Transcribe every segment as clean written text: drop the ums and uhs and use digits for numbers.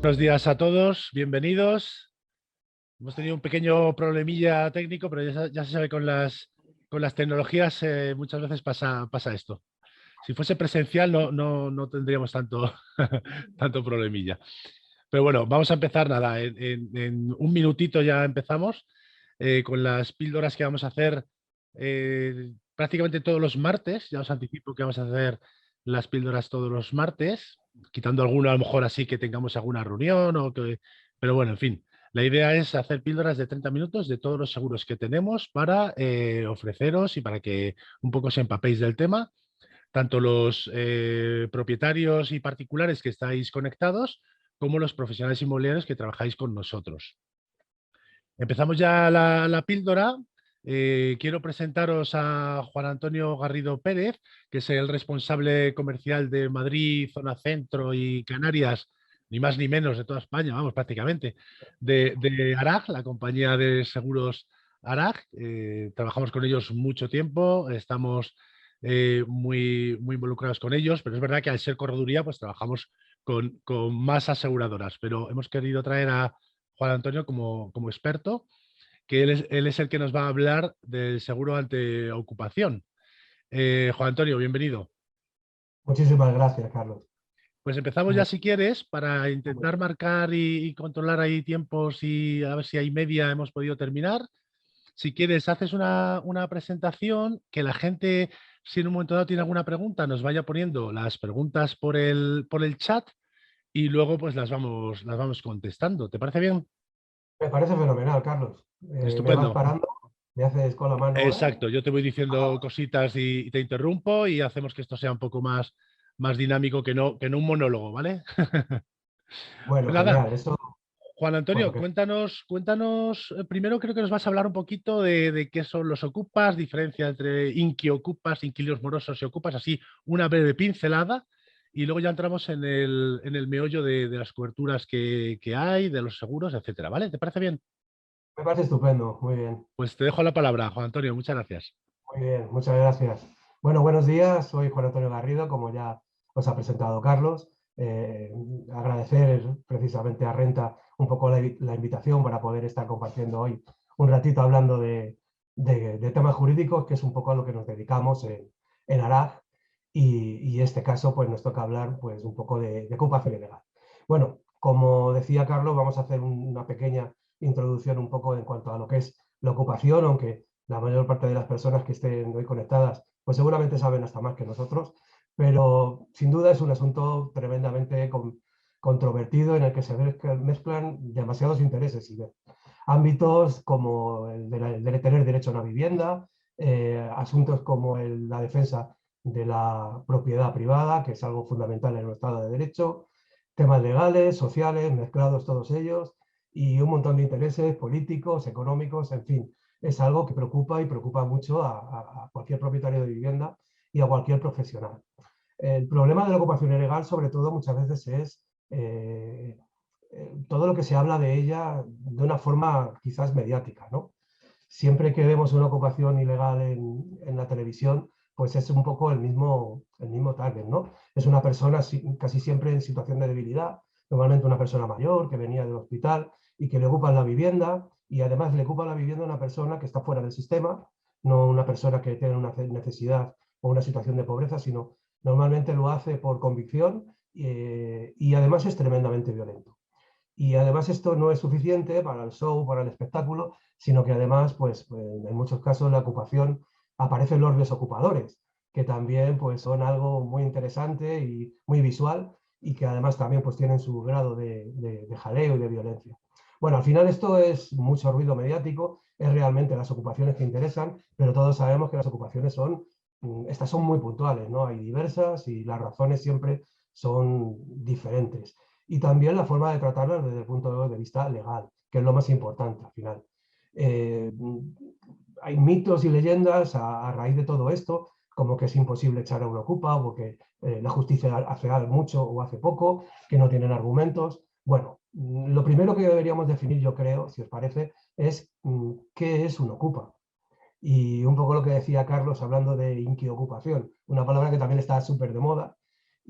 Buenos días a todos, bienvenidos. Hemos tenido un pequeño problemilla técnico, pero ya se sabe con las tecnologías muchas veces pasa esto. Si fuese presencial no tendríamos tanto, tanto problemilla. Pero bueno, vamos a empezar nada. En un minutito ya empezamos con las píldoras que vamos a hacer prácticamente todos los martes. Ya os anticipo que vamos a hacer las píldoras todos los martes, quitando alguna a lo mejor así que tengamos alguna reunión pero bueno, en fin. La idea es hacer píldoras de 30 minutos de todos los seguros que tenemos para ofreceros y para que un poco os empapéis del tema, tanto los propietarios y particulares que estáis conectados, como los profesionales inmobiliarios que trabajáis con nosotros. Empezamos ya la píldora. Quiero presentaros a Juan Antonio Garrido Pérez, que es el responsable comercial de Madrid, zona centro y Canarias, ni más ni menos de toda España, vamos, prácticamente, de ARAG, la compañía de seguros ARAG. Trabajamos con ellos mucho tiempo, estamos muy involucrados con ellos, pero es verdad que al ser correduría, pues trabajamos con más aseguradoras, pero hemos querido traer a Juan Antonio como experto, que él es el que nos va a hablar del seguro ante ocupación. Juan Antonio, bienvenido. Muchísimas gracias, Carlos. Pues empezamos ya si quieres para intentar marcar y controlar ahí tiempos y a ver si hay media hemos podido terminar. Si quieres, haces una presentación que la gente, si en un momento dado tiene alguna pregunta, nos vaya poniendo las preguntas por el chat y luego pues las vamos contestando. ¿Te parece bien? Me parece fenomenal, Carlos. Me vas Estupendo. parando, me haces con la mano. Exacto, yo te voy diciendo cositas y te interrumpo y hacemos que esto sea un poco más dinámico que no un monólogo, ¿vale? Bueno, Pues nada, genial. Eso, Juan bueno, Antonio, cuéntanos, primero creo que nos vas a hablar un poquito de qué son los ocupas, diferencia entre inquiocupas, inquilinos morosos y ocupas, así una breve pincelada, y luego ya entramos en el meollo de las coberturas que hay, de los seguros, etcétera, ¿vale? ¿Te parece bien? me parece estupendo. Muy bien, Pues te dejo la palabra, Juan Antonio, muchas gracias. muy bien. Muchas gracias. Bueno, buenos días. Soy Juan Antonio Garrido, como ya os ha presentado Carlos. Agradecer precisamente a Renta un poco la invitación para poder estar compartiendo hoy un ratito hablando de temas jurídicos, que es un poco a lo que nos dedicamos en ARAG. Y este caso, pues nos toca hablar pues, un poco de ocupación ilegal. Bueno, como decía Carlos, vamos a hacer una pequeña introducción un poco en cuanto a lo que es la ocupación, aunque la mayor parte de las personas que estén hoy conectadas, pues seguramente saben hasta más que nosotros, pero sin duda es un asunto tremendamente controvertido en el que se mezclan demasiados intereses y ámbitos como el de tener derecho a una vivienda, asuntos como la defensa de la propiedad privada, que es algo fundamental en el Estado de Derecho, temas legales, sociales, mezclados todos ellos, y un montón de intereses políticos, económicos, en fin. Es algo que preocupa y preocupa mucho a cualquier propietario de vivienda y a cualquier profesional. El problema de la ocupación ilegal, sobre todo, muchas veces es todo lo que se habla de ella de una forma quizás mediática, ¿no? Siempre que vemos una ocupación ilegal en la televisión, pues es un poco el mismo target, ¿no? Es una persona casi siempre en situación de debilidad, normalmente una persona mayor que venía del hospital y que le ocupan la vivienda, y además le ocupa la vivienda a una persona que está fuera del sistema, no una persona que tiene una necesidad o una situación de pobreza, sino normalmente lo hace por convicción y además es tremendamente violento. Y además esto no es suficiente para el show, para el espectáculo, sino que además, pues en muchos casos la ocupación aparecen los desocupadores, que también pues son algo muy interesante y muy visual y que además también pues tienen su grado de jaleo y de violencia. Bueno, al final esto es mucho ruido mediático, es realmente las ocupaciones que interesan, pero todos sabemos que las ocupaciones estas son muy puntuales, ¿no? Hay diversas y las razones siempre son diferentes y también la forma de tratarlas desde el punto de vista legal, que es lo más importante al final. Eh, Hay mitos y leyendas a raíz de todo esto, como que es imposible echar a un ocupa o que la justicia hace mucho o hace poco, que no tienen argumentos. Bueno, lo primero que deberíamos definir, yo creo, si os parece, es qué es un ocupa. Y un poco lo que decía Carlos hablando de inquiocupación, una palabra que también está súper de moda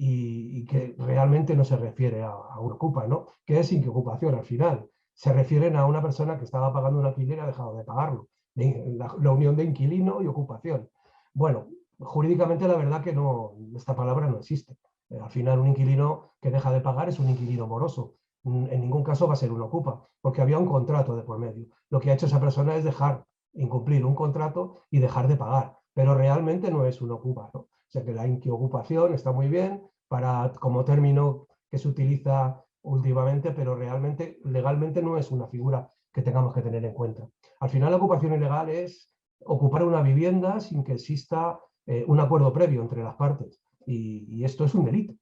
y que realmente no se refiere a un ocupa, ¿no? Que es inquiocupación al final. Se refieren a una persona que estaba pagando un alquiler y ha dejado de pagarlo. La unión de inquilino y ocupación. Bueno, jurídicamente la verdad que no, esta palabra no existe. Al final un inquilino que deja de pagar es un inquilino moroso. En ningún caso va a ser un ocupa, porque había un contrato de por medio. Lo que ha hecho esa persona es dejar incumplir un contrato y dejar de pagar, pero realmente no es un ocupa, ¿no? O sea que la inquiocupación está muy bien como término que se utiliza últimamente, pero realmente legalmente no es una figura que tengamos que tener en cuenta. Al final la ocupación ilegal es ocupar una vivienda sin que exista un acuerdo previo entre las partes. Y esto es un delito,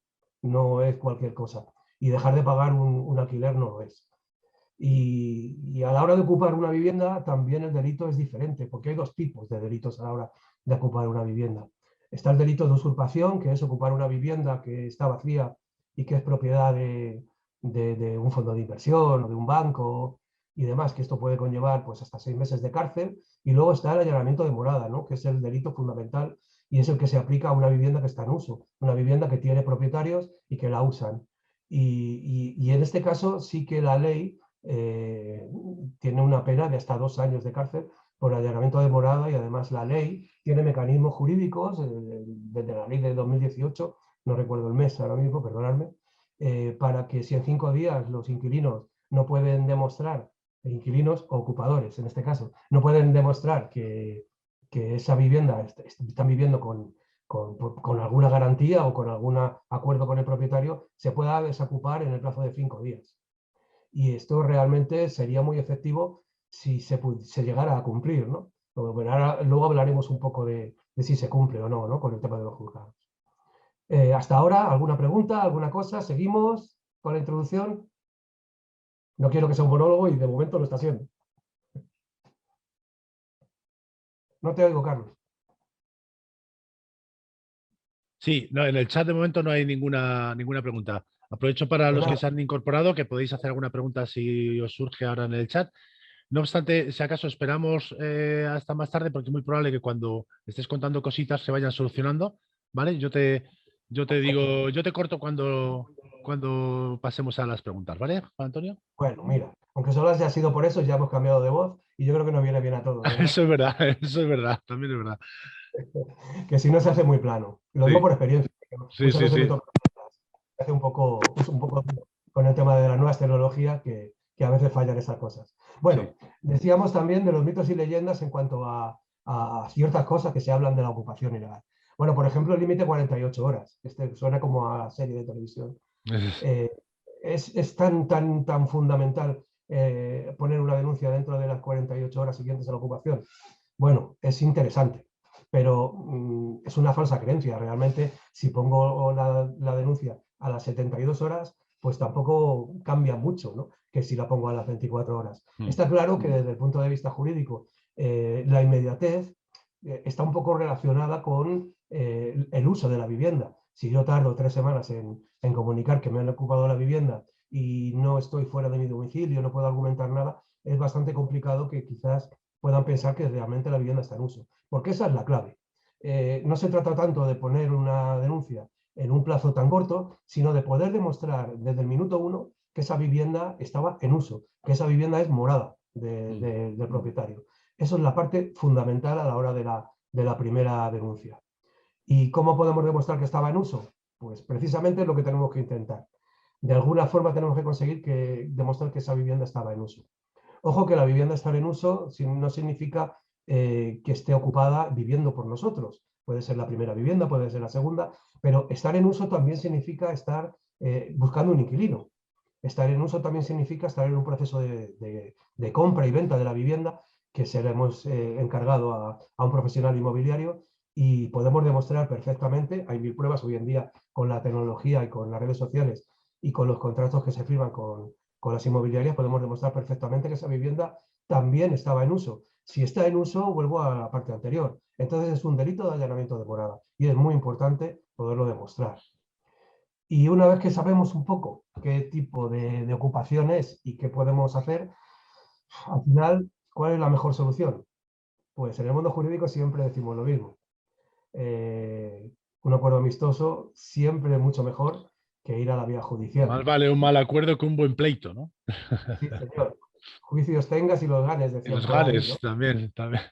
no es cualquier cosa. Y dejar de pagar un alquiler no lo es. Y a la hora de ocupar una vivienda también el delito es diferente, porque hay dos tipos de delitos a la hora de ocupar una vivienda. Está el delito de usurpación, que es ocupar una vivienda que está vacía y que es propiedad de un fondo de inversión o de un banco y demás, que esto puede conllevar pues, hasta 6 meses de cárcel. Y luego está el allanamiento de morada, ¿no? Que es el delito fundamental y es el que se aplica a una vivienda que está en uso, una vivienda que tiene propietarios y que la usan. Y en este caso sí que la ley tiene una pena de hasta 2 años de cárcel por allanamiento de morada y además la ley tiene mecanismos jurídicos, desde la ley de 2018, no recuerdo el mes ahora mismo, perdonadme, para que si en 5 días los inquilinos no pueden demostrar, inquilinos o ocupadores en este caso, no pueden demostrar que esa vivienda están viviendo con alguna garantía o con algún acuerdo con el propietario, se pueda desocupar en el plazo de 5 días. Y esto realmente sería muy efectivo si se llegara a cumplir, ¿no? Luego hablaremos un poco de si se cumple o no, ¿no? Con el tema de los juzgados. Hasta ahora, ¿alguna pregunta, alguna cosa? ¿Seguimos con la introducción? No quiero que sea un monólogo y de momento lo está haciendo. No te oigo, Carlos. Sí, no, en el chat de momento no hay ninguna pregunta. Aprovecho para Pues los que nada, se han incorporado que podéis hacer alguna pregunta si os surge ahora en el chat. No obstante, si acaso esperamos hasta más tarde, porque es muy probable que cuando estés contando cositas se vayan solucionando, ¿vale? Yo te digo, yo te corto cuando pasemos a las preguntas, ¿vale, Juan Antonio? bueno, mira, aunque solo haya sido por eso, ya hemos cambiado de voz y yo creo que nos viene bien a todos, ¿verdad? Eso es verdad, eso es verdad, también es verdad. Que si no se hace muy plano. Lo digo Sí, por experiencia. sí, Muchas sí, veces me sí, toca hace un poco con el tema de las nuevas tecnologías que a veces fallan esas cosas. sí. Bueno, decíamos también de los mitos y leyendas en cuanto a ciertas cosas que se hablan de la ocupación ilegal. Bueno, por ejemplo, el límite 48 horas. Este suena como a serie de televisión. Eh, es tan fundamental poner una denuncia dentro de las 48 horas siguientes a la ocupación. Bueno, es interesante, pero es una falsa creencia. Realmente, si pongo la denuncia a las 72 horas, pues tampoco cambia mucho, ¿no? Que si la pongo a las 24 horas. Mm, Está claro que desde el punto de vista jurídico, la inmediatez está un poco relacionada con el uso de la vivienda. Si yo tardo 3 semanas en comunicar que me han ocupado la vivienda y no estoy fuera de mi domicilio, no puedo argumentar nada, es bastante complicado que quizás puedan pensar que realmente la vivienda está en uso. Porque esa es la clave. No se trata tanto de poner una denuncia en un plazo tan corto, sino de poder demostrar desde el minuto 1 que esa vivienda estaba en uso, que esa vivienda es morada del propietario. Eso es la parte fundamental a la hora de la primera denuncia. ¿Y cómo podemos demostrar que estaba en uso? Pues precisamente es lo que tenemos que intentar. De alguna forma tenemos que conseguir demostrar que esa vivienda estaba en uso. Ojo que la vivienda estar en uso no significa que esté ocupada viviendo por nosotros. Puede ser la primera vivienda, puede ser la segunda, pero estar en uso también significa estar buscando un inquilino. Estar en uso también significa estar en un proceso de compra y venta de la vivienda que se le hemos encargado a un profesional inmobiliario y podemos demostrar perfectamente, hay 1000 pruebas hoy en día con la tecnología y con las redes sociales y con los contratos que se firman con las inmobiliarias, podemos demostrar perfectamente que esa vivienda también estaba en uso. Si está en uso, vuelvo a la parte anterior. Entonces es un delito de allanamiento de morada y es muy importante poderlo demostrar. Y una vez que sabemos un poco qué tipo de ocupación es y qué podemos hacer, al final, ¿cuál es la mejor solución? Pues en el mundo jurídico siempre decimos lo mismo. un acuerdo amistoso siempre es mucho mejor que ir a la vía judicial. Más vale un mal acuerdo que un buen pleito, ¿no? Sí, señor. Juicios tengas y los ganes, Y decían los por ahí, ¿no? ganes también, también.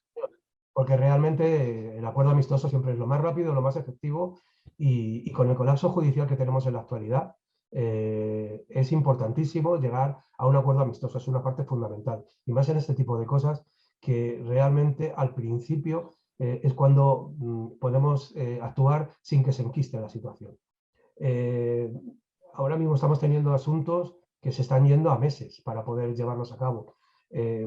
Porque realmente el acuerdo amistoso siempre es lo más rápido, lo más efectivo y con el colapso judicial que tenemos en la actualidad, es importantísimo llegar a un acuerdo amistoso, es una parte fundamental. Y más en este tipo de cosas que realmente al principio es cuando podemos actuar sin que se enquiste la situación. Eh, Ahora mismo estamos teniendo asuntos que se están yendo a meses para poder llevarlos a cabo.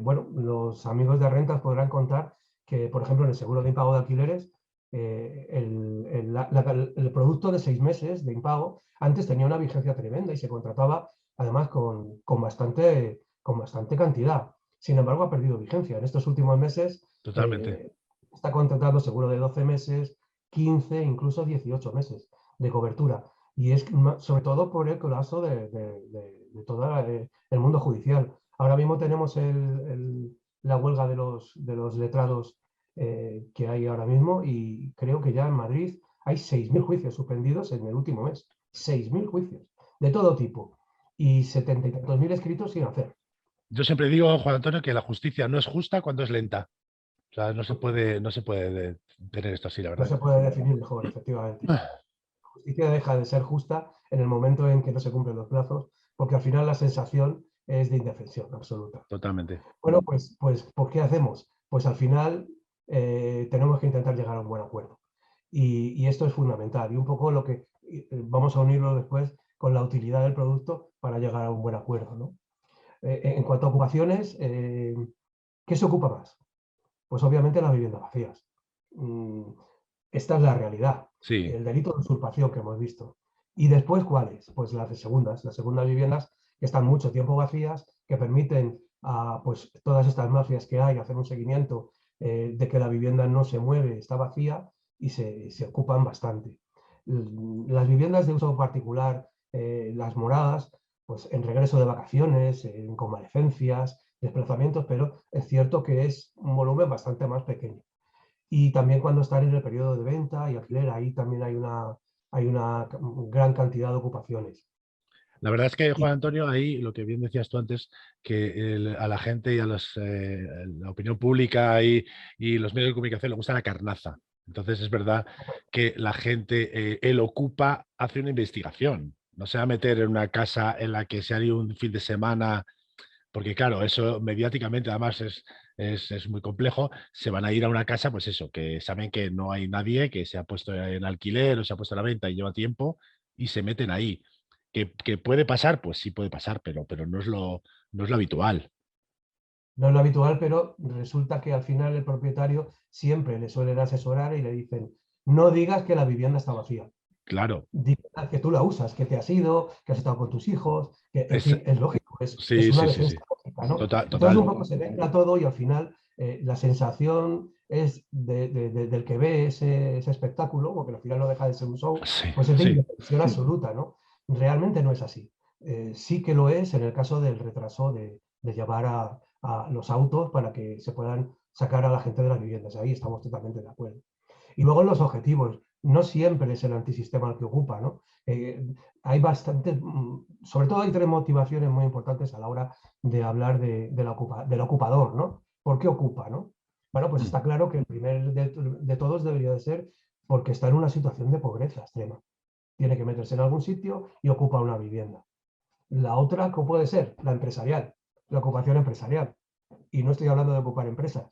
Bueno, los amigos de rentas podrán contar que, por ejemplo, en el seguro de impago de alquileres, el producto de 6 meses de impago antes tenía una vigencia tremenda y se contrataba además con bastante cantidad. Sin embargo, ha perdido vigencia. En estos últimos meses Totalmente. está contratando seguro de 12 meses, 15, incluso 18 meses de cobertura. Y es sobre todo por el colapso de todo el mundo judicial. Ahora mismo tenemos la huelga de los letrados que hay ahora mismo y creo que ya en Madrid hay 6.000 juicios suspendidos en el último mes. 6.000 juicios de todo tipo y 70 y tantos mil escritos sin hacer. Yo siempre digo, Juan Antonio, que la justicia no es justa cuando es lenta. O sea, no se puede tener esto así, la No verdad. se puede definir mejor, efectivamente. Justicia deja de ser justa en el momento en que no se cumplen los plazos, porque al final la sensación es de indefensión absoluta. Totalmente. Bueno, pues ¿qué hacemos? Pues al final tenemos que intentar llegar a un buen acuerdo. Y esto es fundamental. Y un poco lo que vamos a unirlo después con la utilidad del producto para llegar a un buen acuerdo, ¿no? En cuanto a ocupaciones, ¿qué se ocupa más? Pues obviamente las viviendas vacías. Mm, Esta es la realidad, Sí. el delito de usurpación que hemos visto. ¿Y después cuáles? Pues las segundas viviendas que están mucho tiempo vacías, que permiten a pues, todas estas mafias que hay hacer un seguimiento de que la vivienda no se mueve, está vacía y se ocupan bastante. Las viviendas de uso particular, las moradas, pues en regreso de vacaciones, en convalecencias, desplazamientos, pero es cierto que es un volumen bastante más pequeño. Y también cuando están en el periodo de venta y alquiler, ahí también hay una gran cantidad de ocupaciones. La verdad es que, Y Juan Antonio, ahí lo que bien decías tú antes, que a la gente y a la opinión pública y los medios de comunicación le gusta la carnaza. Entonces es verdad que la gente, él ocupa, hace una investigación. No se va a meter en una casa en la que se haría un fin de semana, porque claro, eso mediáticamente además es muy complejo. Se van a ir a una casa, pues eso, que saben que no hay nadie, que se ha puesto en alquiler o se ha puesto a la venta y lleva tiempo y se meten ahí. Que puede pasar, pues sí puede pasar, pero no es lo habitual. no es lo habitual, pero resulta que al final el propietario siempre le suelen asesorar y le dicen, no digas que la vivienda está vacía. Claro, Diga que tú la usas, que te has ido, que has estado con tus hijos, que en es, fin, es lógico, es sí, una sí, sí, sí. defensa lógica, ¿no? Total, Entonces un total. poco se mezcla todo y al final la sensación es del que ve ese espectáculo, porque al final no deja de ser un show, Sí, pues es de sí. indefensión absoluta, ¿no? Realmente no es así. Sí que lo es en el caso del retraso de llevar a los autos para que se puedan sacar a la gente de las viviendas. Ahí estamos totalmente de acuerdo. Y luego los objetivos. No siempre es el antisistema el que ocupa, ¿no? Hay bastante, sobre todo hay tres motivaciones muy importantes a la hora de hablar del ocupador, ¿no? ¿Por qué ocupa, no? Bueno, pues Mm. está claro que el primer de todos debería de ser porque está en una situación de pobreza extrema. Tiene que meterse en algún sitio y ocupa una vivienda. La otra, ¿cómo puede ser? La empresarial, la ocupación empresarial. Y no estoy hablando de ocupar empresas,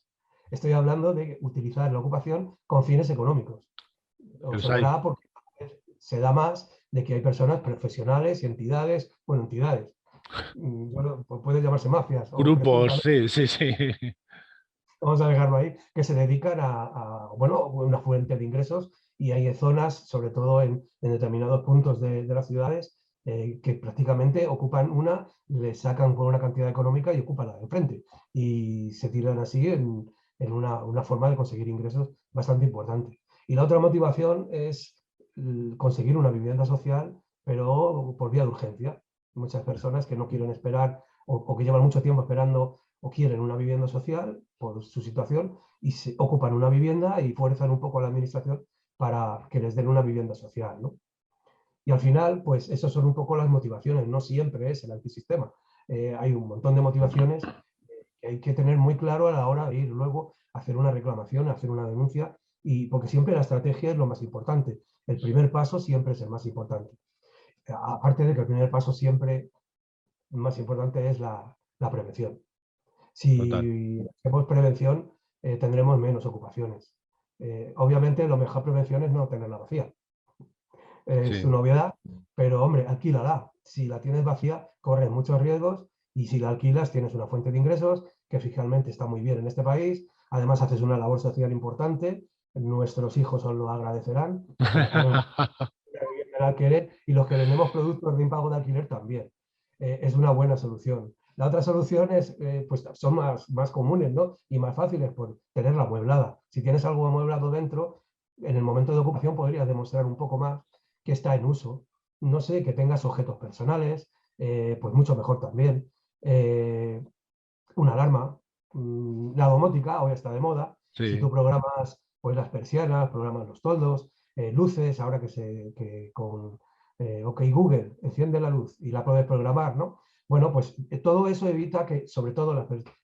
estoy hablando de utilizar la ocupación con fines económicos. Que Os los hay. sonará porque se da más de que hay personas profesionales y entidades, bueno, entidades, bueno, pues pueden llamarse mafias o Grupos, presuntamente, sí, sí, sí. vamos a dejarlo ahí, que se dedican bueno, una fuente de ingresos y hay zonas, sobre todo en determinados puntos de las ciudades, que prácticamente ocupan una, le sacan por una cantidad económica y ocupan la de enfrente. Y se tiran así en una forma de conseguir ingresos bastante importante. Y la otra motivación es conseguir una vivienda social, pero por vía de urgencia. Muchas personas que no quieren esperar o que llevan mucho tiempo esperando o quieren una vivienda social por su situación y se ocupan una vivienda y fuerzan un poco a la administración para que les den una vivienda social, ¿no? Y al final, pues esas son un poco las motivaciones, no siempre es el antisistema. Hay un montón de motivaciones que hay que tener muy claro a la hora de ir luego a hacer una reclamación, a hacer una denuncia, y porque siempre la estrategia es lo más importante. El primer paso siempre es el más importante. Aparte de que el primer paso siempre más importante es la prevención. Total. Si hacemos prevención, tendremos menos ocupaciones. Obviamente, lo mejor prevención es no tenerla vacía. Es Sí. una obviedad, pero hombre, alquílala. Si la tienes vacía, corres muchos riesgos y si la alquilas, tienes una fuente de ingresos que fiscalmente está muy bien en este país. Además, haces una labor social importante. Nuestros hijos os lo agradecerán porque tienen una vivienda en alquiler y los que vendemos productos de impago de alquiler también. Es una buena solución. La otra solución es, pues son más comunes, ¿no? Y más fáciles, por tenerla amueblada. Si tienes algo amueblado dentro, en el momento de ocupación podrías demostrar un poco más que está en uso. No sé, que tengas objetos personales, pues mucho mejor también. Una alarma, la domótica, hoy está de moda. Si Sí. tú programas pues, las persianas, programas los toldos, luces, ahora que con OK Google enciende la luz y la puedes programar, ¿no? Bueno, pues todo eso evita que, sobre todo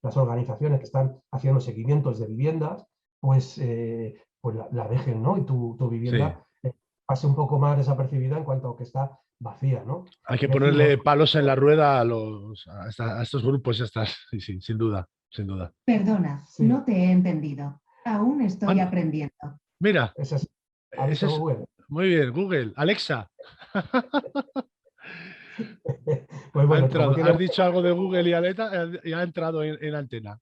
las organizaciones que están haciendo seguimientos de viviendas, pues la dejen, ¿no? Y tu Sí. vivienda pase un poco más desapercibida en cuanto a que está vacía, ¿no? Hay que Decimos, ponerle palos en la rueda a estos grupos, estas. Sí, sí, sin duda, sin duda. Perdona, sí, no te he entendido. Aún estoy Anda, aprendiendo. mira, ese es, ha ese visto es Google. muy bien, Google, Alexa. Pues Ha bueno, entrado. Has dicho algo de Google y ha entrado en antena.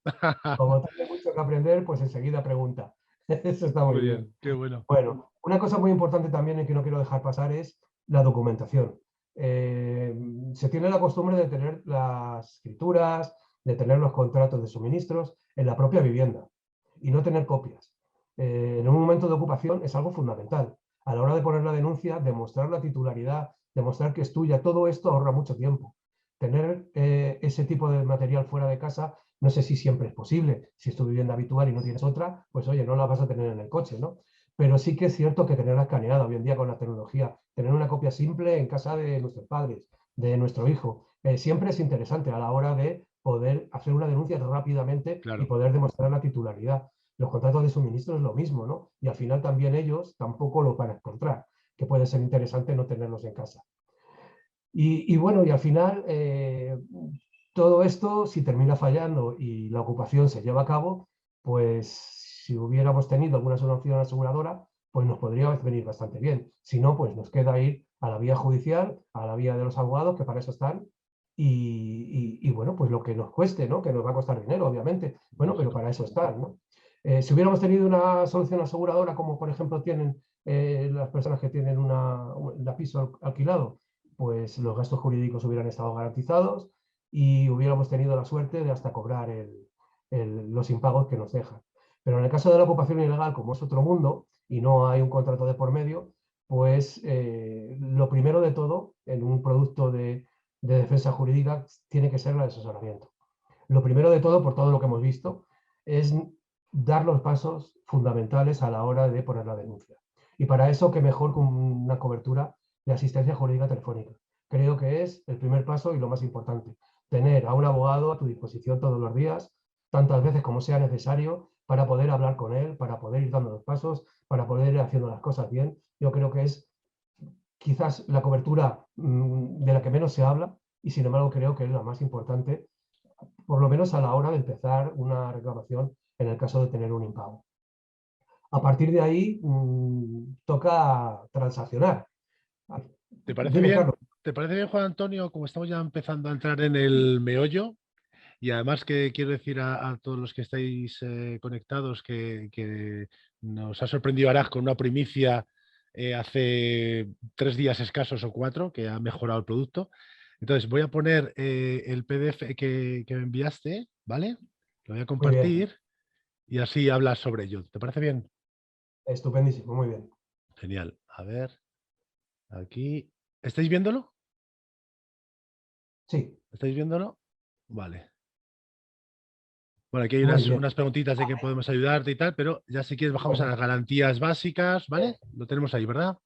como tiene mucho que aprender, pues enseguida pregunta. Eso está muy Muy bien. bien, qué bueno. Bueno, una cosa muy importante también y que no quiero dejar pasar es la documentación. Se tiene la costumbre de tener las escrituras, de tener los contratos de suministros en la propia vivienda y no tener copias. En un momento de ocupación es algo fundamental. A la hora de poner la denuncia, demostrar la titularidad, demostrar que es tuya, todo esto ahorra mucho tiempo. Tener ese tipo de material fuera de casa, no sé si siempre es posible. Si es tu vivienda habitual y no tienes otra, pues oye, no la vas a tener en el coche, ¿no? Pero sí que es cierto que tenerla escaneada hoy en día con la tecnología, tener una copia simple en casa de nuestros padres, de nuestro hijo, siempre es interesante a la hora de poder hacer una denuncia rápidamente y Claro. poder demostrar la titularidad. Los contratos de suministro es lo mismo, ¿no? Y al final también ellos tampoco lo van a encontrar, que puede ser interesante no tenerlos en casa. Y bueno, y al final, todo esto, si termina fallando y la ocupación se lleva a cabo, pues si hubiéramos tenido alguna solución aseguradora, pues nos podría venir bastante bien. Si no, pues nos queda ir a la vía judicial, a la vía de los abogados, que para eso están, y bueno, pues lo que nos cueste, ¿no? Que nos va a costar dinero, obviamente. Bueno, pero Lógico. para eso están, ¿no? Si hubiéramos tenido una solución aseguradora, como por ejemplo tienen las personas que tienen un piso alquilado, pues los gastos jurídicos hubieran estado garantizados y hubiéramos tenido la suerte de hasta cobrar los impagos que nos dejan. Pero en el caso de la ocupación ilegal, como es otro mundo y no hay un contrato de por medio, pues lo primero de todo en un producto de defensa jurídica tiene que ser el asesoramiento. Lo primero de todo, por todo lo que hemos visto, es dar los pasos fundamentales a la hora de poner la denuncia. Y para eso, qué mejor con una cobertura de asistencia jurídica telefónica. Creo que es el primer paso y lo más importante. Tener a un abogado a tu disposición todos los días, tantas veces como sea necesario, para poder hablar con él, para poder ir dando los pasos, para poder ir haciendo las cosas bien. Yo creo que es quizás la cobertura de la que menos se habla y sin embargo creo que es la más importante, por lo menos a la hora de empezar una reclamación en el caso de tener un impago. A partir de ahí toca transaccionar. ¿Te parece Dime, bien? Carlos. ¿Te parece bien, Juan Antonio? Como estamos ya empezando a entrar en el meollo, y además que quiero decir a todos los que estáis conectados que nos ha sorprendido Araj con una primicia hace 3 días escasos o 4, que ha mejorado el producto. Entonces voy a poner el PDF que me enviaste, ¿vale? Lo voy a Muy bien, compartir y así hablas sobre ello. ¿Te parece bien? estupendísimo, muy bien. Genial. A ver, aquí. ¿Estáis viéndolo? Sí, ¿Estáis viéndolo? Vale. Bueno, aquí hay Muy bien, unas preguntitas de que podemos ayudarte y tal, pero ya si quieres bajamos a las garantías básicas, ¿vale? Lo tenemos ahí, ¿verdad?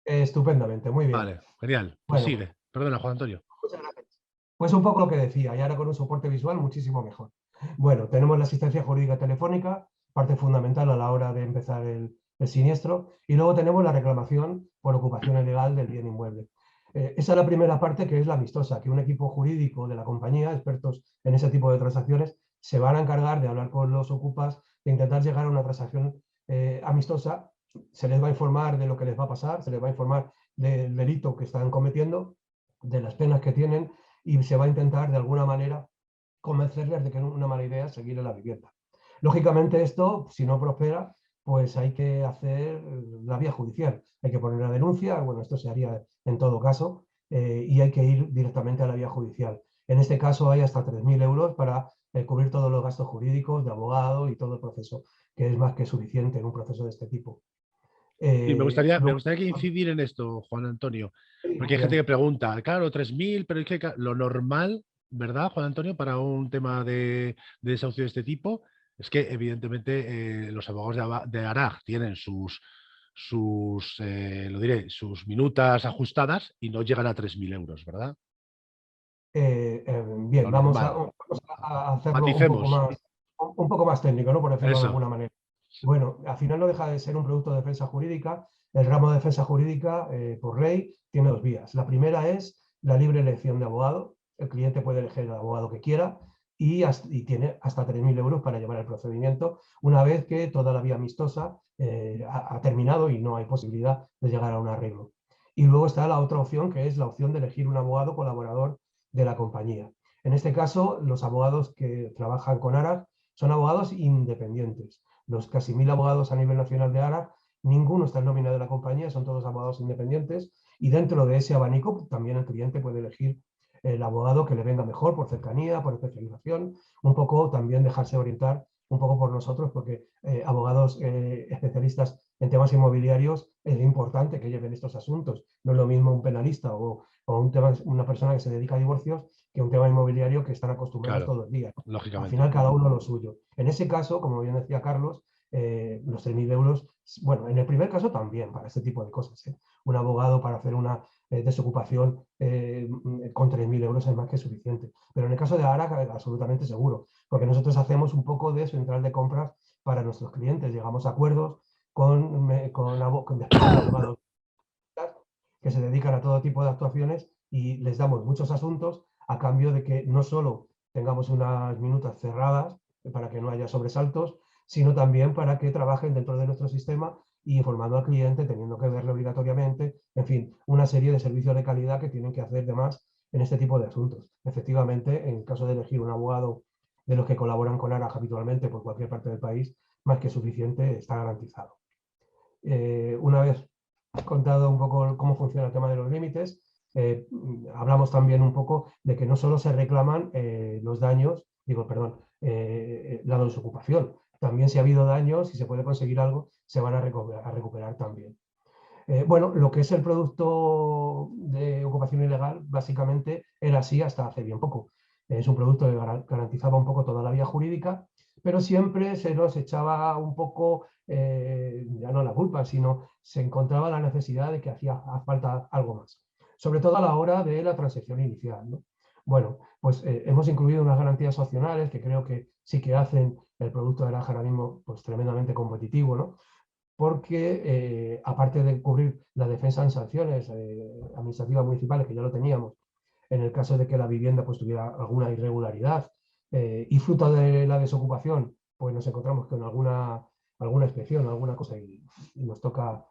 estupendamente, muy bien. Vale, genial. Pues Bueno, sigue. Perdona, Juan Antonio. muchas gracias. Pues un poco lo que decía, y ahora con un soporte visual muchísimo mejor. Bueno, tenemos la asistencia jurídica telefónica, parte fundamental a la hora de empezar el siniestro, y luego tenemos la reclamación por ocupación ilegal del bien inmueble. Esa es la primera parte, que es la amistosa, que un equipo jurídico de la compañía, expertos en ese tipo de transacciones, se van a encargar de hablar con los ocupas, de intentar llegar a una transacción amistosa. Se les va a informar de lo que les va a pasar, se les va a informar del delito que están cometiendo, de las penas que tienen, y se va a intentar de alguna manera convencerles de que es una mala idea seguir en la vivienda. Lógicamente esto, si no prospera, pues hay que hacer la vía judicial, hay que poner una denuncia, bueno, esto se haría en todo caso, y hay que ir directamente a la vía judicial. En este caso hay hasta 3.000 euros para cubrir todos los gastos jurídicos de abogado y todo el proceso, que es más que suficiente en un proceso de este tipo. Sí, me Luego, gustaría que incidir en esto, Juan Antonio, porque muy hay gente bien. que pregunta, claro, 3.000, pero es que lo normal, ¿verdad, Juan Antonio, para un tema de desahucio de este tipo? Es que evidentemente los abogados de ARAG tienen lo diré, sus minutas ajustadas y no llegan a 3.000 euros, ¿verdad? Bien, Lo vamos normal. a hacerlo Maticemos. un poco más técnico, ¿no? Por decirlo de Eso. alguna manera. Bueno, al final no deja de ser un producto de defensa jurídica. El ramo de defensa jurídica, por ley, tiene dos vías. La primera es la libre elección de abogado. El cliente puede elegir el abogado que quiera y tiene hasta 3.000 euros para llevar el procedimiento una vez que toda la vía amistosa ha terminado y no hay posibilidad de llegar a un arreglo. Y luego está la otra opción, que es la opción de elegir un abogado colaborador de la compañía. En este caso, los abogados que trabajan con ARAG son abogados independientes. Los casi 1.000 abogados a nivel nacional de ARAG, ninguno está en nómina de la compañía, son todos abogados independientes, y dentro de ese abanico también el cliente puede elegir el abogado que le venga mejor por cercanía, por especialización, un poco también dejarse orientar un poco por nosotros, porque abogados especialistas en temas inmobiliarios es importante que lleven estos asuntos. No es lo mismo un penalista o una persona que se dedica a divorcios que un tema inmobiliario que están acostumbrados Claro, todos los días. Al lógicamente. final, cada uno lo suyo. En ese caso, como bien decía Carlos, los 3.000 euros, bueno, en el primer caso también para este tipo de cosas. Un abogado para hacer una desocupación con 3.000 euros es más que suficiente. Pero en el caso de ARAC, absolutamente seguro, porque nosotros hacemos un poco de central de compras para nuestros clientes. Llegamos a acuerdos con despachos de abogados que se dedican a todo tipo de actuaciones y les damos muchos asuntos a cambio de que no solo tengamos unas minutas cerradas para que no haya sobresaltos, sino también para que trabajen dentro de nuestro sistema y informando al cliente, teniendo que verlo obligatoriamente, en fin, una serie de servicios de calidad que tienen que hacer de más en este tipo de asuntos. Efectivamente, en caso de elegir un abogado de los que colaboran con ARAG habitualmente por cualquier parte del país, más que suficiente, está garantizado. Una vez contado un poco cómo funciona el tema de los límites, hablamos también un poco de que no solo se reclaman los daños, la desocupación, también si ha habido daños, si se puede conseguir algo, se van a recuperar también. Bueno, lo que es el producto de ocupación ilegal básicamente era así hasta hace bien poco. Es un producto que garantizaba un poco toda la vía jurídica, pero siempre se nos echaba un poco, ya no la culpa, sino se encontraba la necesidad de que hacía falta algo más. Sobre todo a la hora de la transacción inicial, ¿no? Bueno, pues hemos incluido unas garantías opcionales que creo que sí que hacen el producto de Araja ahora mismo pues, tremendamente competitivo, ¿no? Porque aparte de cubrir la defensa en sanciones administrativas municipales, que ya lo teníamos, en el caso de que la vivienda pues, tuviera alguna irregularidad y fruto de la desocupación, pues nos encontramos con alguna inspección, alguna cosa y nos toca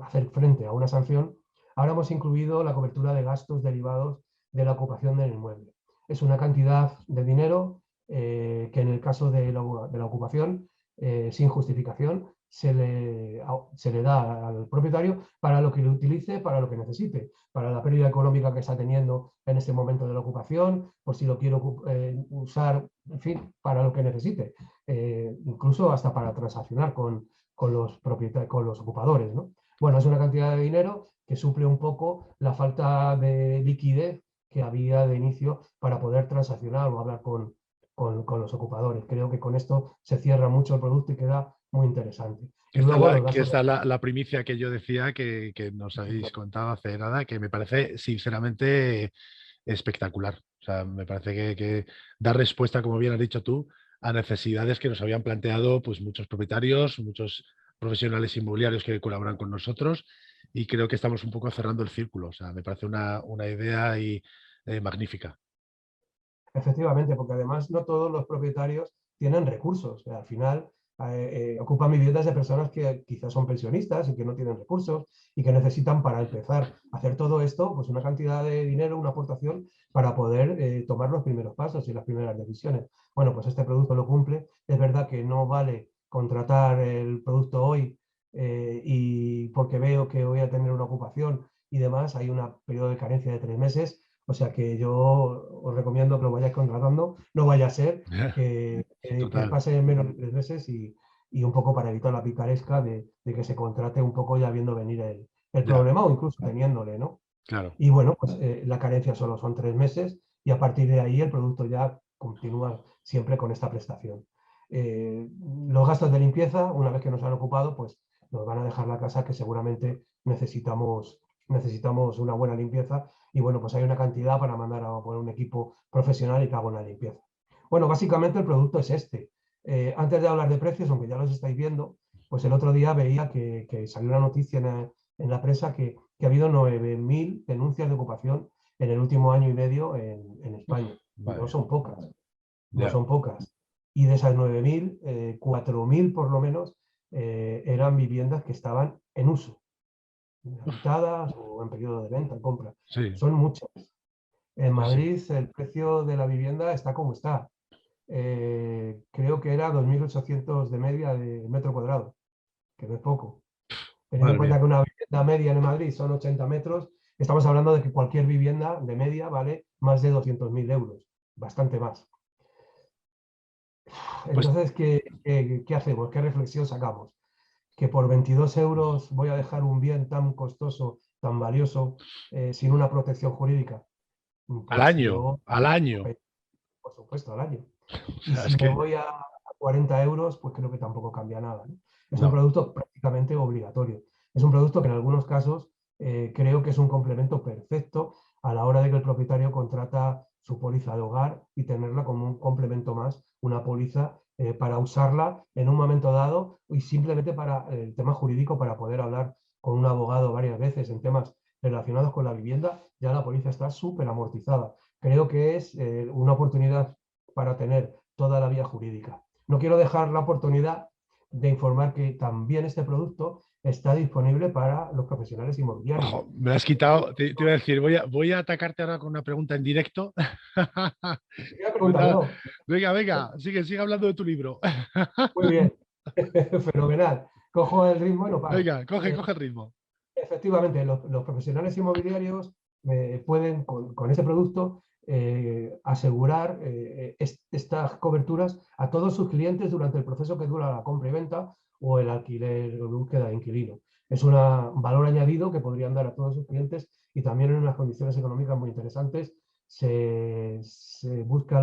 hacer frente a una sanción, ahora hemos incluido la cobertura de gastos derivados de la ocupación del inmueble. Es una cantidad de dinero que en el caso de la ocupación, sin justificación, se le da al propietario para lo que le utilice, para lo que necesite, para la pérdida económica que está teniendo en este momento de la ocupación, por si lo quiero usar, en fin, para lo que necesite, incluso hasta para transaccionar con los ocupadores, ¿no? Bueno, es una cantidad de dinero que suple un poco la falta de liquidez que había de inicio para poder transaccionar o hablar con con los ocupadores. Creo que con esto se cierra mucho el producto y queda muy interesante. Y Esta es luego los que gastos esta es la primicia que yo decía que nos habéis contado hace nada, que me parece sinceramente espectacular. O sea, me parece que da respuesta, como bien has dicho tú, a necesidades que nos habían planteado pues, muchos propietarios, muchos profesionales inmobiliarios que colaboran con nosotros, y creo que estamos un poco cerrando el círculo. O sea, me parece una idea magnífica. Efectivamente, porque además no todos los propietarios tienen recursos. Al final ocupan viviendas de personas que quizás son pensionistas y que no tienen recursos y que necesitan para empezar a hacer todo esto, pues una cantidad de dinero, una aportación para poder tomar los primeros pasos y las primeras decisiones. Bueno, pues este producto lo cumple. Es verdad que no vale contratar el producto hoy y porque veo que voy a tener una ocupación y demás, hay un periodo de carencia de 3 meses. O sea que yo os recomiendo que lo vayáis contratando, no vaya a ser que Total. pase menos de 3 meses y un poco para evitar la picaresca de que se contrate un poco ya viendo venir el Ya, problema o incluso teniéndole, ¿no? claro. Y bueno, pues la carencia solo son 3 meses y a partir de ahí el producto ya continúa siempre con esta prestación. Los gastos de limpieza, una vez que nos han ocupado, pues nos van a dejar la casa que seguramente necesitamos una buena limpieza y bueno, pues hay una cantidad para mandar a poner un equipo profesional y que haga una limpieza. Bueno, básicamente el producto es este. Antes de hablar de precios, aunque ya los estáis viendo, pues el otro día veía que salió una noticia en la prensa que ha habido 9.000 denuncias de ocupación en el último año y medio en España. Madre No mía. son pocas, no Ya. son pocas. Y de esas 9.000, 4.000 por lo menos eran viviendas que estaban en uso, habitadas o en periodo de venta, compra. Sí, Son muchas. En sí, sí. Madrid el precio de la vivienda está como está. Creo que era 2.800 de media de metro cuadrado, que no es poco. Teniendo en Madre cuenta mía. que una vivienda media en Madrid son 80 metros, estamos hablando de que cualquier vivienda de media vale más de 200.000 euros, bastante más. Pues Entonces, ¿qué hacemos? ¿Qué reflexión sacamos? Que por 22 euros voy a dejar un bien tan costoso, tan valioso, sin una protección jurídica. al Pues año, yo, al año. por supuesto, al año. O Y sea, si es me que, voy a 40 euros, pues creo que tampoco cambia nada, ¿no? Es un no. producto prácticamente obligatorio. Es un producto que en algunos casos creo que es un complemento perfecto a la hora de que el propietario contrata su póliza de hogar y tenerla como un complemento más, una póliza para usarla en un momento dado y simplemente para el tema jurídico, para poder hablar con un abogado varias veces en temas relacionados con la vivienda, ya la póliza está súper amortizada. Creo que es una oportunidad para tener toda la vía jurídica. No quiero dejar la oportunidad de informar que también este producto está disponible para los profesionales inmobiliarios. Ojo, me lo has quitado. Te iba a decir, voy a atacarte ahora con una pregunta en directo. Quería Venga, pregúntamelo. venga, sigue hablando de tu libro. Muy bien, fenomenal. Cojo el ritmo y no paro. Venga, coge el ritmo. Efectivamente, los profesionales inmobiliarios pueden, con este producto, asegurar estas coberturas a todos sus clientes durante el proceso que dura la compra y venta o el alquiler o búsqueda de inquilino. Es un valor añadido que podrían dar a todos sus clientes y también en unas condiciones económicas muy interesantes. Se busca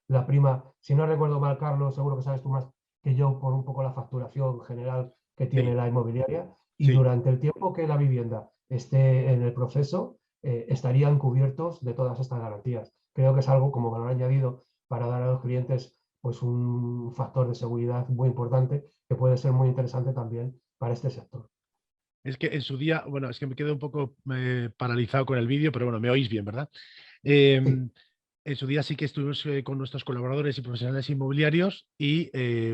la prima, si no recuerdo mal, Carlos, seguro que sabes tú más que yo, por un poco la facturación general que tiene Sí, la inmobiliaria y sí. durante el tiempo que la vivienda esté en el proceso, estarían cubiertos de todas estas garantías. Creo que es algo como valor añadido para dar a los clientes pues, un factor de seguridad muy importante que puede ser muy interesante también para este sector. Es que en su día, bueno, es que me quedo un poco paralizado con el vídeo, pero bueno, me oís bien, ¿verdad? Sí, En su día sí que estuvimos con nuestros colaboradores y profesionales inmobiliarios y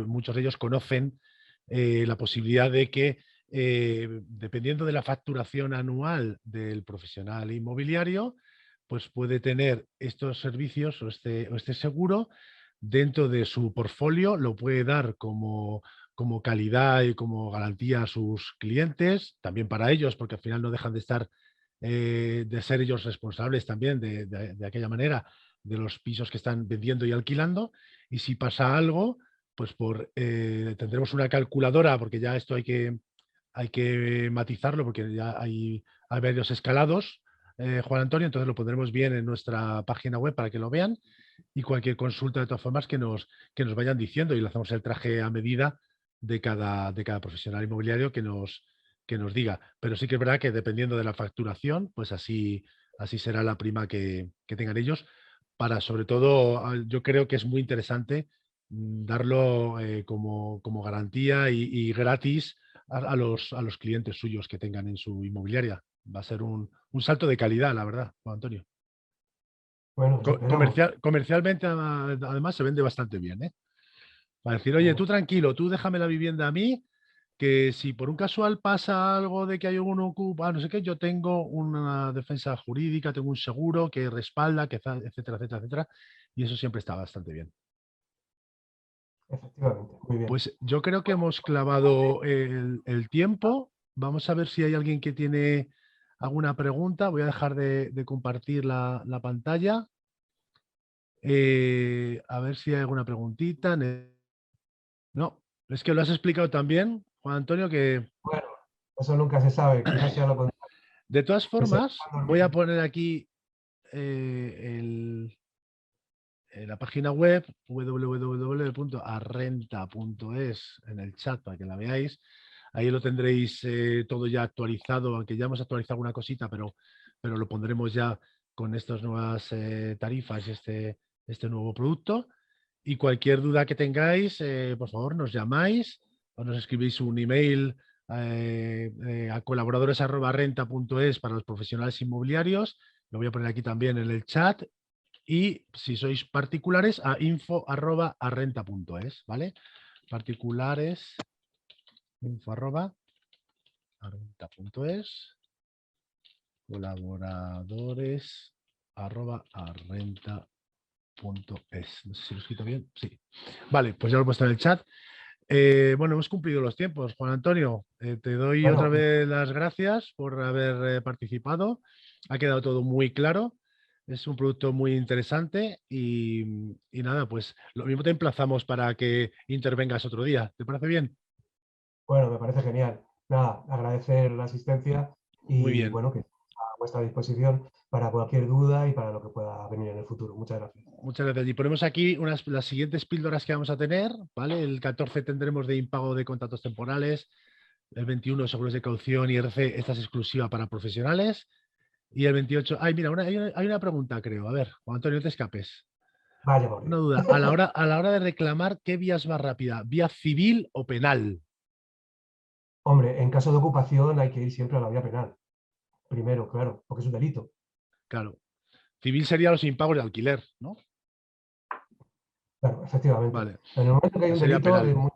muchos de ellos conocen la posibilidad de que, dependiendo de la facturación anual del profesional inmobiliario, pues puede tener estos servicios o este seguro dentro de su portfolio, lo puede dar como calidad y como garantía a sus clientes, también para ellos, porque al final no dejan de estar, de ser ellos responsables también de aquella manera de los pisos que están vendiendo y alquilando. Y si pasa algo, pues tendremos una calculadora, porque ya esto hay que matizarlo, porque ya hay varios escalados, Juan Antonio, entonces lo pondremos bien en nuestra página web para que lo vean. y cualquier consulta de todas formas que nos vayan diciendo y le hacemos el traje a medida de cada profesional inmobiliario que nos diga. Pero sí que es verdad que dependiendo de la facturación, pues así será la prima que tengan ellos. Para, sobre todo, yo creo que es muy interesante darlo como garantía y gratis a los clientes suyos que tengan en su inmobiliaria. Va a ser un salto de calidad, la verdad, Juan Antonio. Bueno, esperamos. Comercialmente, además, se vende bastante bien, ¿eh? Para decir, oye, tú tranquilo, tú déjame la vivienda a mí, que si por un casual pasa algo de que hay un ocupa, no sé qué, yo tengo una defensa jurídica, tengo un seguro que respalda, etcétera, etcétera, etcétera. Y eso siempre está bastante bien. Efectivamente, muy bien. Pues yo creo que hemos clavado el tiempo. Vamos a ver si hay alguien que tiene alguna pregunta. Voy a dejar de compartir la pantalla. A ver si hay alguna preguntita. No, es que lo has explicado también, Juan Antonio, que Bueno, eso nunca se sabe, quizás sea lo contrario. de todas Que se formas pueda voy a dormir. poner aquí la página web www.arrenta.es en el chat para que la veáis. Ahí lo tendréis todo ya actualizado, aunque ya hemos actualizado alguna cosita, pero lo pondremos ya con estas nuevas tarifas y este nuevo producto. Y cualquier duda que tengáis, por favor, nos llamáis o nos escribís un email a colaboradores@renta.es para los profesionales inmobiliarios. Lo voy a poner aquí también en el chat. Y si sois particulares, a info@arrenta.es, ¿vale? Particulares, info@arrenta.es, colaboradores@arrenta.es. No sé si lo he escrito bien. Sí. Vale, pues ya lo he puesto en el chat. Bueno, hemos cumplido los tiempos. Juan Antonio, te doy Bueno, otra vez las gracias por haber participado. Ha quedado todo muy claro. Es un producto muy interesante y nada, pues lo mismo te emplazamos para que intervengas otro día. ¿Te parece bien? bueno, me parece genial. Nada, agradecer la asistencia Muy y bien. bueno, que a vuestra disposición para cualquier duda y para lo que pueda venir en el futuro. Muchas gracias. Muchas gracias. Y ponemos aquí las siguientes píldoras que vamos a tener, ¿vale? El 14 tendremos de impago de contratos temporales, el 21 seguros de caución y IRC, esta es exclusiva para profesionales. Y el 28, ay, mira, hay una pregunta, creo. A ver, Juan Antonio, no te escapes. Vaya por Una Dios. duda. A la hora de reclamar, ¿qué vía es más rápida? ¿Vía civil o penal? Hombre, en caso de ocupación hay que ir siempre a la vía penal. Primero, claro, porque es un delito. Claro. Civil sería los impagos de alquiler, ¿no? Claro, efectivamente. Vale. En el momento que hay un Sería delito, penal.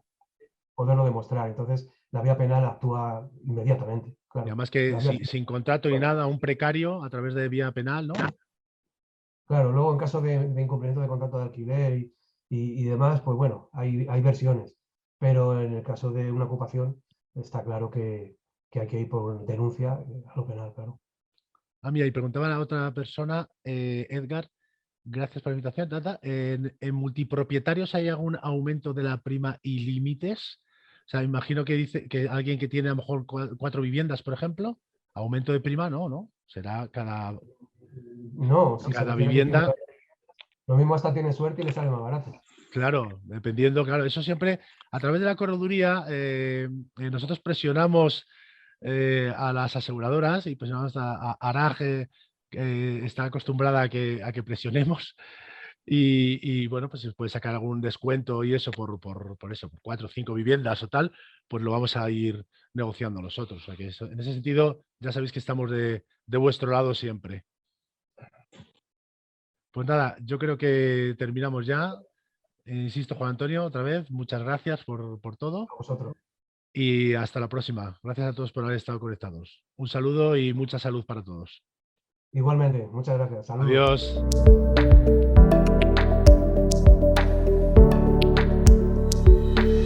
poderlo demostrar. Entonces, la vía penal actúa inmediatamente. Y Claro. además que La vía sin contrato ni nada, un precario a través de vía penal, ¿no? Claro, luego en caso de incumplimiento de contrato de alquiler y demás, pues bueno, hay versiones. Pero en el caso de una ocupación, está claro que hay que ir por denuncia a lo penal, claro. Ah, mira, y preguntaba a la otra persona, Edgar, gracias por la invitación. ¿En multipropietarios hay algún aumento de la prima y límites? O sea, imagino que dice que alguien que tiene a lo mejor 4 viviendas, por ejemplo, aumento de prima, no. Será No, si se cada refiere a que tiene, vivienda. lo mismo hasta tiene suerte y le sale más barato. Claro, dependiendo, claro, eso siempre a través de la correduría nosotros presionamos a las aseguradoras y presionamos a Arage, que está acostumbrada a que presionemos y bueno, pues si puede sacar algún descuento y eso por eso, por 4 o 5 viviendas o tal, pues lo vamos a ir negociando nosotros. O sea que en ese sentido ya sabéis que estamos de vuestro lado siempre. Pues nada, yo creo que terminamos ya. Insisto, Juan Antonio, otra vez, muchas gracias por todo A vosotros. y hasta la próxima. Gracias a todos por haber estado conectados. Un saludo y mucha salud para todos. Igualmente, muchas gracias. Saludos. Adiós.